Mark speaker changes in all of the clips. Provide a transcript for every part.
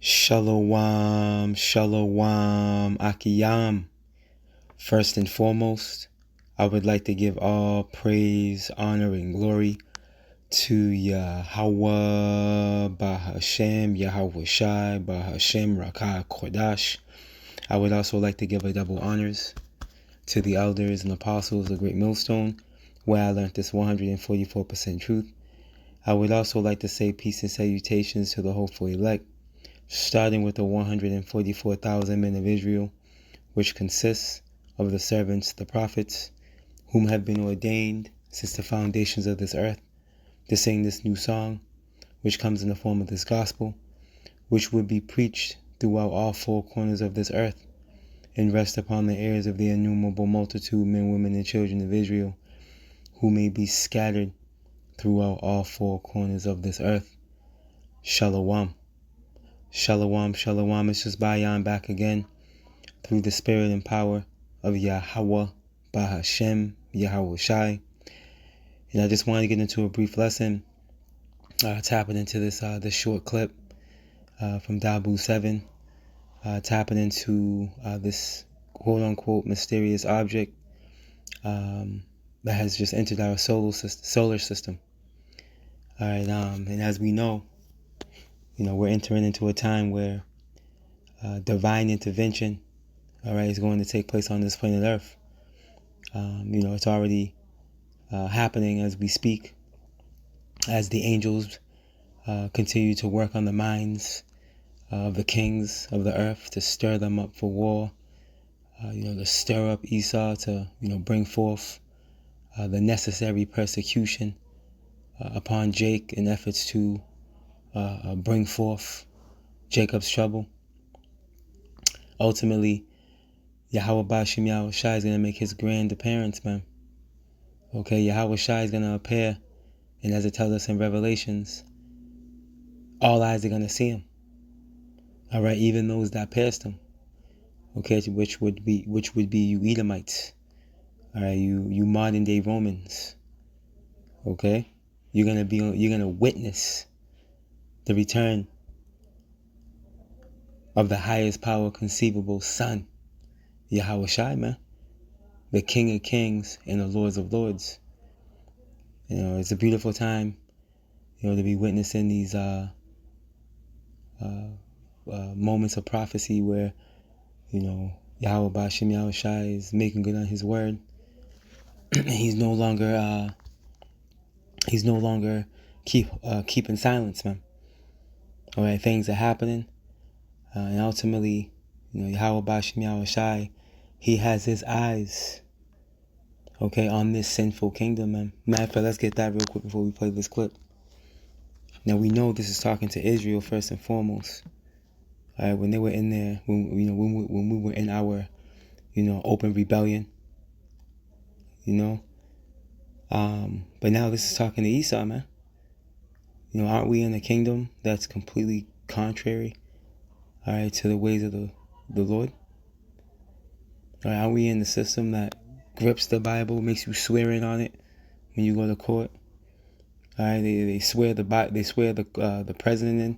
Speaker 1: Shalom, shalom, akiyam. First and foremost, I would like to give all praise, honor, and glory to Yahweh, Bahashem, Yahweh Shai, Bahashem, Rakah, Kodash. I would also like to give a double honors to the elders and apostles of Great Millstone, where I learned this 144% truth. I would also like to say peace and salutations to the hopeful elect, starting with the 144,000 men of Israel, which consists of the servants, the prophets, whom have been ordained since the foundations of this earth, to sing this new song, which comes in the form of this gospel, which would be preached throughout all four corners of this earth, and rest upon the ears of the innumerable multitude, men, women, and children of Israel, who may be scattered throughout all four corners of this earth. Shalom. Shalom, shalom. It's just Bayan back again through the spirit and power of Yahweh, Bahashem, Yahweh Shai. And I just wanted to get into a brief lesson, tapping into this short clip from Dabu 7, tapping into this quote-unquote mysterious object that has just entered our solar system. All right, and as we know, we're entering into a time where divine intervention, all right, is going to take place on this planet Earth. It's already happening as we speak, as the angels continue to work on the minds of the kings of the earth to stir them up for war, to stir up Esau to, bring forth the necessary persecution upon Jake in efforts to bring forth Jacob's trouble. Ultimately, Yahweh Bashim Yahweh Shai is going to make his grand appearance, man. Okay, Yahweh Shai is going to appear, and as it tells us in Revelations, all eyes are going to see him. All right, even those that pierced him. Okay, which would be you Edomites. All right, you modern day Romans. Okay, you're gonna witness the return of the highest power conceivable Son, Yahweh Shai, man, the King of Kings and the Lords of Lords. It's a beautiful time, to be witnessing these moments of prophecy where, Yahweh Bashim Yahweh Shai is making good on his word. He's no longer keeping silence, man. All right, things are happening, and ultimately, Yahweh Bashim Yahweh Shai, he has his eyes, on this sinful kingdom, man. Matter of fact, let's get that real quick before we play this clip. Now we know this is talking to Israel first and foremost. All right, when they were in there, when we were in our, open rebellion, but now this is talking to Esau, man. Aren't we in a kingdom that's completely contrary, all right, to the ways of the Lord? All right, aren't we in the system that grips the Bible, makes you swear in on it when you go to court? All right, they swear the president in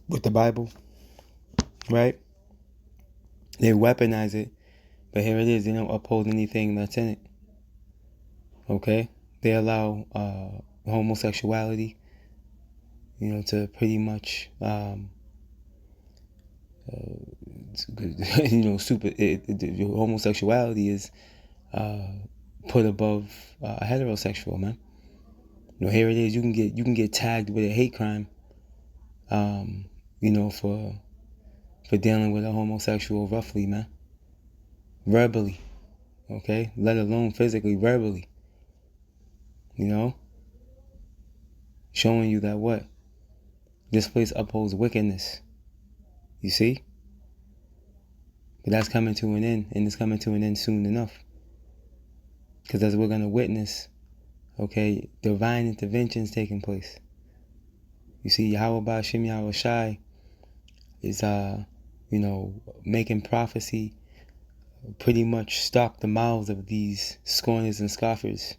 Speaker 1: with the Bible, right? They weaponize it, but here it is. They don't uphold anything that's in it. Okay, they allow homosexuality, to pretty much, homosexuality is put above heterosexual, man. Here it is. You can get tagged with a hate crime, for dealing with a homosexual roughly, man. Verbally, okay, let alone physically, verbally. Showing you that what? This place upholds wickedness. You see? But that's coming to an end, and it's coming to an end soon enough. Because as we're going to witness, divine interventions taking place. You see, Yahweh Bashim Yahweh Shai is, making prophecy pretty much stop the mouths of these scorners and scoffers.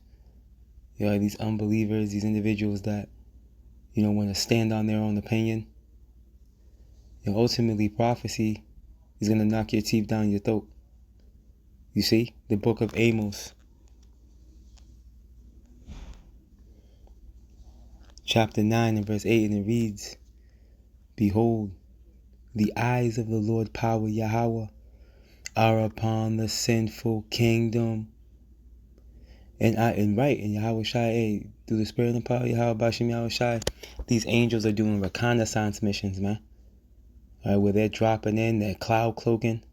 Speaker 1: These unbelievers, these individuals that, want to stand on their own opinion. And ultimately, prophecy is going to knock your teeth down your throat. You see? The book of Amos, chapter 9 and verse 8, and it reads, Behold, the eyes of the Lord power Yahweh are upon the sinful kingdom. And Yahweh Shai, through the spirit and power of Yahweh Bashim Yahweh Shai, these angels are doing reconnaissance missions, man. All right, where they're dropping in, they're cloud cloaking.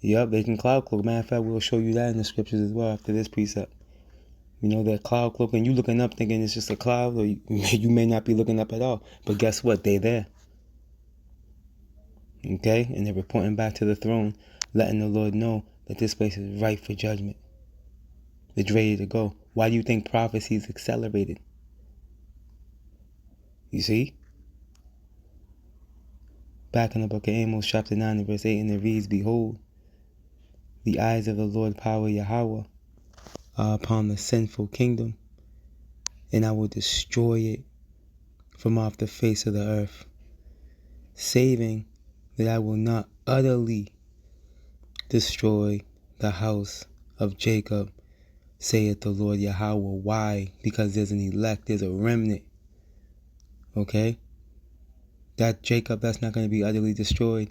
Speaker 1: Yup, they can cloud cloak. Matter of fact, we'll show you that in the scriptures as well after this precept. You know, they're cloud cloaking. You looking up thinking it's just a cloud, or you may not be looking up at all. But guess what? They're there. Okay? And they're reporting back to the throne, letting the Lord know that this place is ripe for judgment. It's ready to go. Why do you think prophecy is accelerated? You see? Back in the book of Amos, chapter 9 and verse 8, and it reads, Behold, the eyes of the Lord power Yahweh are upon the sinful kingdom, and I will destroy it from off the face of the earth, saving that I will not utterly destroy the house of Jacob, saith the Lord Yahweh. Why? Because there's an elect, there's a remnant. Okay? That Jacob that's not going to be utterly destroyed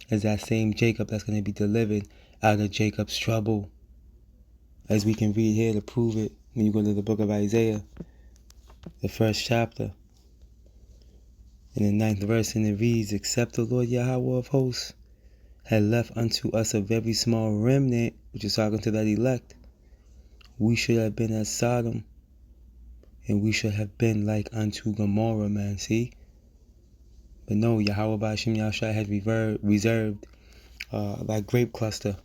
Speaker 1: is that same Jacob that's going to be delivered out of Jacob's trouble. As we can read here to prove it when you go to the book of Isaiah, the first chapter, in the 9th verse, and it reads, Except the Lord Yahweh of hosts had left unto us a very small remnant, which is talking to that elect, we should have been as Sodom, and we should have been like unto Gomorrah, man, see? But no, Yahweh Ba'ashim Yahshua had reserved that grape cluster,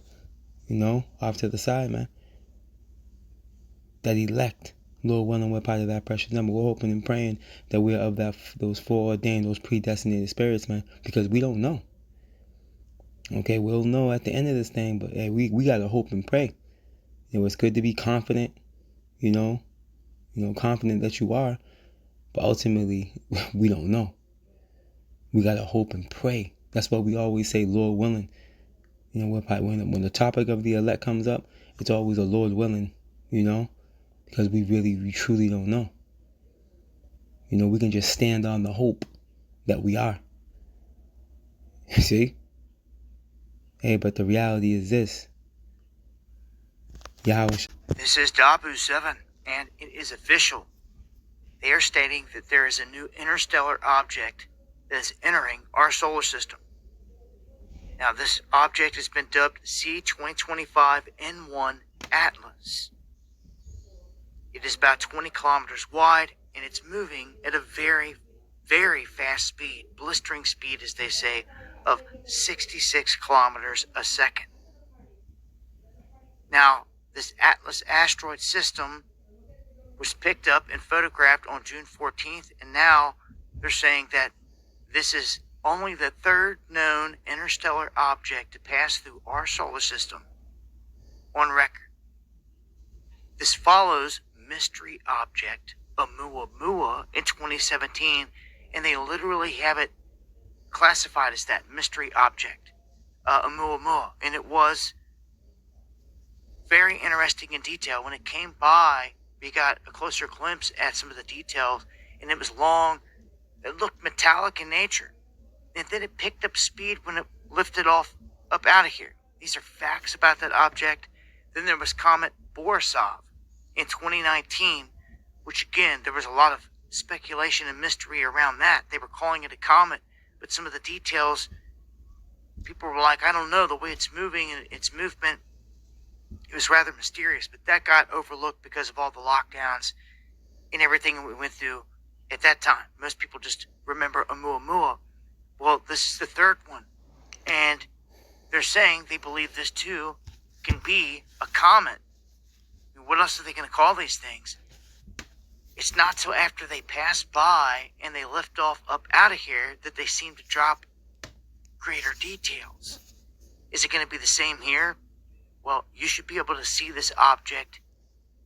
Speaker 1: you know, off to the side, man. That elect, Lord willing, we're part of that precious number. We're hoping and praying that we're of those foreordained, those predestinated spirits, man, because we don't know. Okay, we'll know at the end of this thing, but hey, we got to hope and pray. You know, it's good to be confident, you know, confident that you are, but ultimately, we don't know. We got to hope and pray. That's why we always say, Lord willing. You know, when the topic of the elect comes up, it's always a Lord willing, you know, because we truly don't know. You know, we can just stand on the hope that we are. See? Hey, but the reality is this. Yahweh.
Speaker 2: This is Dabu7, and it is official. They are stating that there is a new interstellar object that is entering our solar system. Now, this object has been dubbed C2025N1 Atlas. It is about 20 kilometers wide, and it's moving at a very, very fast speed, blistering speed, as they say, of 66 kilometers a second. Now, this Atlas asteroid system was picked up and photographed on June 14th, and now they're saying that this is only the third known interstellar object to pass through our solar system on record. This follows mystery object Oumuamua in 2017, and they literally have it classified as that mystery object, Oumuamua, and it was very interesting in detail. When it came by, we got a closer glimpse at some of the details, and it was long. It looked metallic in nature, and then it picked up speed when it lifted off up out of here. These are facts about that object. Then there was Comet Borisov in 2019, which again, there was a lot of speculation and mystery around that. They were calling it a comet, but some of the details, people were like, I don't know, the way it's moving and its movement, it was rather mysterious, but that got overlooked because of all the lockdowns and everything we went through at that time. Most people just remember Oumuamua. Well, this is the third one, and they're saying they believe this too can be a comet. What else are they going to call these things? It's not till after they pass by and they lift off up out of here that they seem to drop greater details. Is it going to be the same here? Well, you should be able to see this object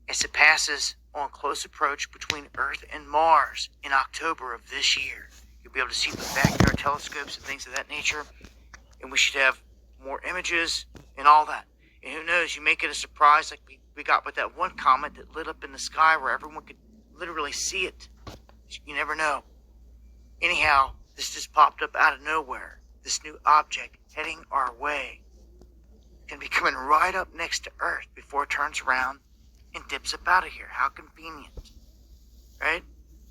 Speaker 2: as it passes on close approach between Earth and Mars in October of this year. You'll be able to see the backyard telescopes and things of that nature. And we should have more images and all that. And who knows, you make it a surprise like we got with that one comet that lit up in the sky where everyone could literally see it. You never know. Anyhow, this just popped up out of nowhere. This new object heading our way. Going to be coming right up next to Earth before it turns around and dips up out of here. How convenient. Right?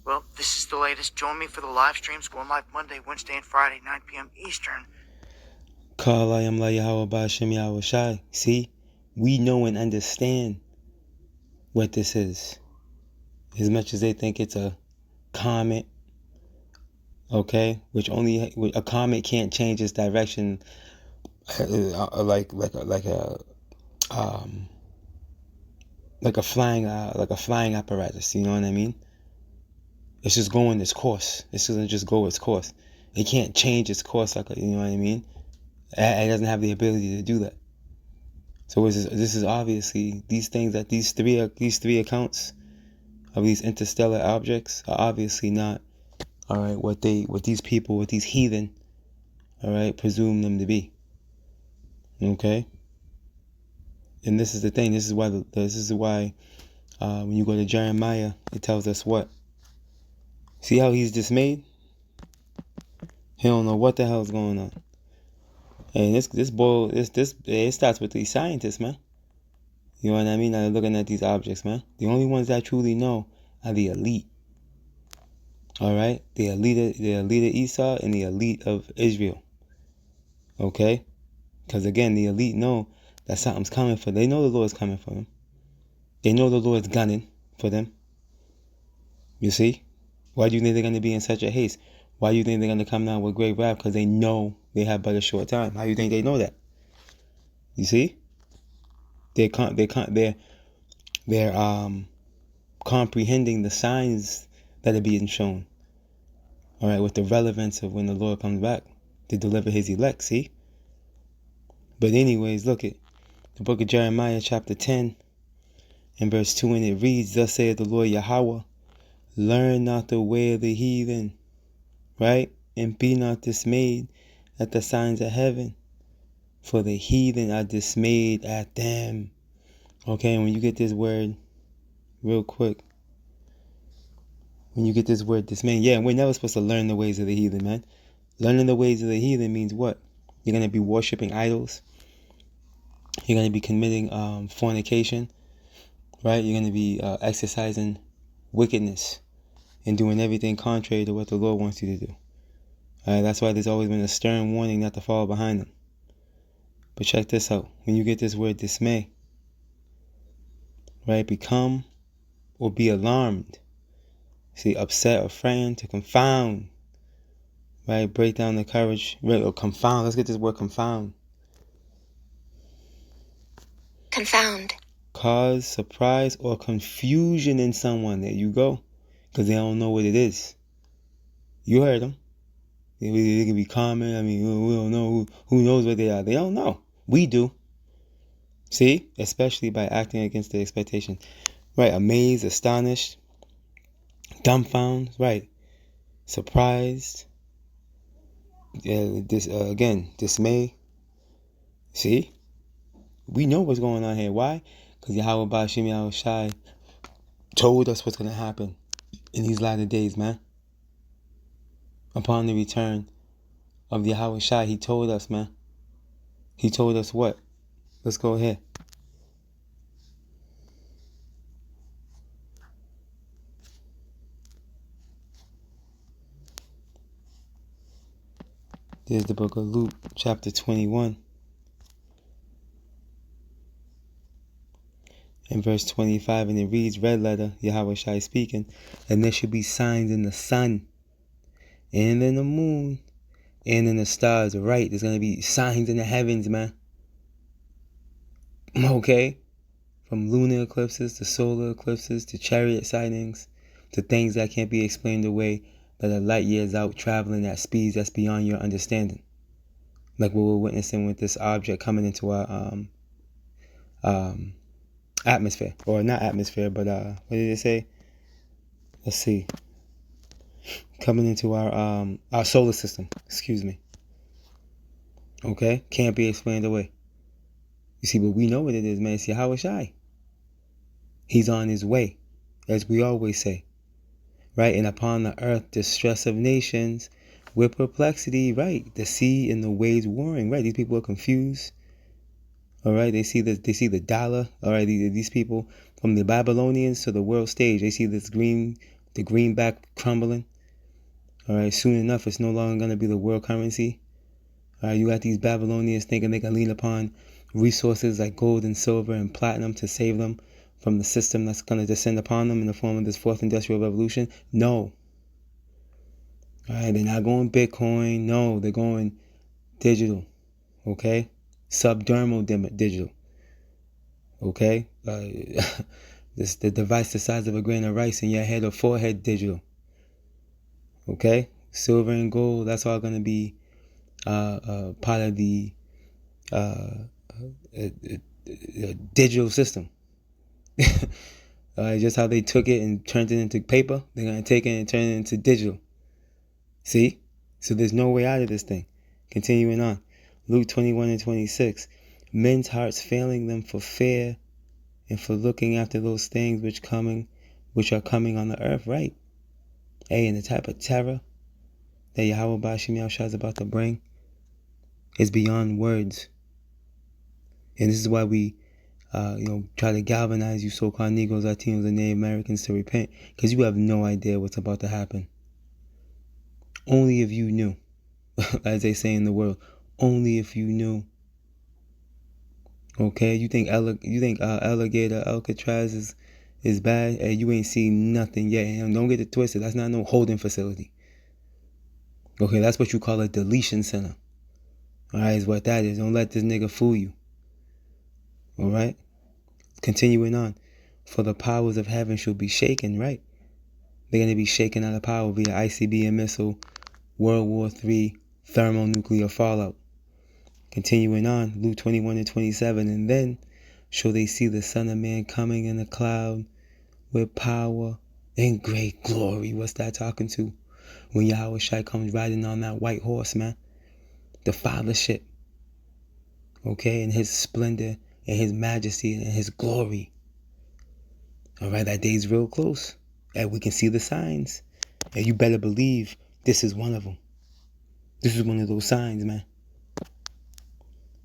Speaker 2: Well, this is the latest. Join me for the live streams going live Monday, Wednesday, and Friday, 9 p.m. Eastern.
Speaker 1: Call I am La Yahweh Ba'Shem Yahweh Shai. See? We know and understand what this is. As much as they think it's a comet, okay? Which only a comet can't change its direction like a flying apparatus. You know what I mean? It's just going its course. It doesn't just go its course. It can't change its course you know what I mean? It doesn't have the ability to do that. So this is obviously these things that these three accounts of these interstellar objects are obviously not, all right, what these people, what these heathen, all right, presume them to be. Okay. And this is the thing. This is why when you go to Jeremiah, it tells us what. See how he's dismayed? He don't know what the hell is going on. And it starts with these scientists, man. You know what I mean? Now they're looking at these objects, man. The only ones that truly know are the elite. All right? The elite of Esau and the elite of Israel. Okay? Because again, the elite know that something's coming for them. They know the Lord's coming for them. They know the Lord's gunning for them. You see? Why do you think they're going to be in such a haste? Why do you think they're going to come down with great wrath? Because they know they have but a short time. How do you think they know that? You see? They're comprehending the signs that are being shown. All right, with the relevance of when the Lord comes back to deliver his elect, see? But anyways, look at the book of Jeremiah chapter 10 and verse 2, and it reads, Thus saith the Lord Yahweh, learn not the way of the heathen, right? And be not dismayed at the signs of heaven, for the heathen are dismayed at them. Okay, and when you get this word, real quick, when you get this word dismayed, yeah, we're never supposed to learn the ways of the heathen, man. Learning the ways of the heathen means what? You're going to be worshiping idols. You're going to be committing fornication, right? You're going to be exercising wickedness and doing everything contrary to what the Lord wants you to do. All right, that's why there's always been a stern warning not to fall behind them. But check this out. When you get this word dismay, right, become or be alarmed. See, upset or frightened, to confound, right? Break down the courage, right? Or confound. Let's get this word confound.
Speaker 3: Confound.
Speaker 1: Cause surprise or confusion in someone. There you go. Because they don't know what it is. You heard them. They can be common. I mean, we don't know who knows what they are. They don't know. We do. See? Especially by acting against the expectation. Right? Amazed, astonished, dumbfounded. Right? Surprised. Again, dismay. See? We know what's going on here. Why? Because Yahweh Ba'Shem Yahweh Shai told us what's going to happen in these latter days, man. Upon the return of Yahweh Shai, he told us, man. He told us what? Let's go ahead. There's the book of Luke, chapter 21. In verse 25, and it reads, red letter, Yahweh Shai speaking, and there should be signs in the sun, and in the moon, and in the stars. Right, there's going to be signs in the heavens, man. Okay? From lunar eclipses to solar eclipses to chariot sightings to things that can't be explained away that are light years out traveling at speeds that's beyond your understanding. Like what we're witnessing with this object coming into our atmosphere. Or not atmosphere, but what did it say? Let's see. coming into our solar system. Excuse me. Okay? Can't be explained away. You see, but we know what it is, man. It's Yahweh Shai. He's on his way, as we always say. Right? And upon the earth, distress of nations, with perplexity, right? The sea and the waves warring, right? These people are confused. All right, they see the dollar. All right, these people from the Babylonians to the world stage, they see the greenback crumbling. All right, soon enough, it's no longer going to be the world currency. All right, you got these Babylonians thinking they can lean upon resources like gold and silver and platinum to save them from the system that's going to descend upon them in the form of this fourth industrial revolution. No. All right, they're not going Bitcoin. No, they're going digital. Okay, subdermal digital. Okay, the device the size of a grain of rice in your head or forehead digital. Okay, silver and gold, that's all going to be part of the digital system. Just how they took it and turned it into paper, they're going to take it and turn it into digital. See? So there's no way out of this thing. Continuing on. Luke 21 and 26. Men's hearts failing them for fear and for looking after those things which are coming on the earth, right? Hey, and the type of terror that Yahweh Bashim Yahushua is about to bring is beyond words. And this is why we try to galvanize you so-called Negroes, Latinos, and Native Americans to repent, because you have no idea what's about to happen. Only if you knew, as they say in the world, only if you knew. Okay, you think alligator Alcatraz is bad? Hey, you ain't seen nothing yet. And don't get it twisted. That's not no holding facility. Okay, that's what you call a deletion center. All right, is what that is. Don't let this nigga fool you. All right, continuing on. For the powers of heaven shall be shaken, right? They're going to be shaken out of power via ICBM missile, World War III, thermonuclear fallout. Continuing on, Luke 21 and 27. And then shall they see the Son of Man coming in a cloud with power and great glory. What's that talking to? When Yahweh Shai comes riding on that white horse, man. The fathership. Okay, and his splendor and his majesty and his glory. All right, that day's real close. And we can see the signs. And you better believe this is one of them. This is one of those signs, man.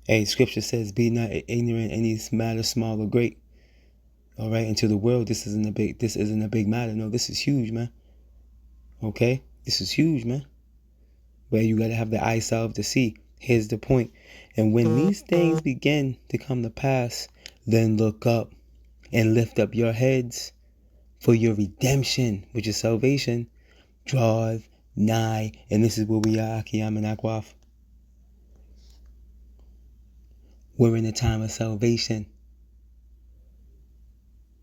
Speaker 1: Hey, scripture says, be not ignorant any matter, small or great. All right, and to the world, this isn't a big matter. No, this is huge, man. Okay, this is huge, man. But you got to have the eye salve to see. Here's the point. And when these things begin to come to pass, then look up and lift up your heads, for your redemption, which is salvation, draweth nigh. And this is where we are, Akiyam and Akwaf. We're in a time of salvation.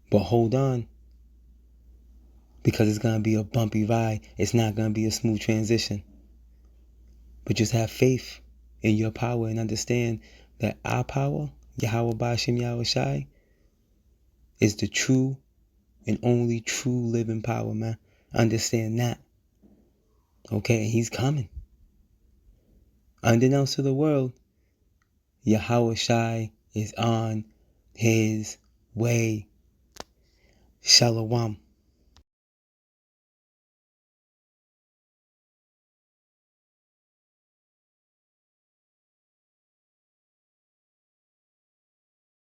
Speaker 1: But hold on, because it's going to be a bumpy ride. It's not going to be a smooth transition. But just have faith in your power and understand that our power, Yahweh Bashim Yahweh Shai, is the true and only true living power, man. Understand that. Okay, he's coming. Unbeknownst to the world, Yahweh Shai is on his way. Shalom.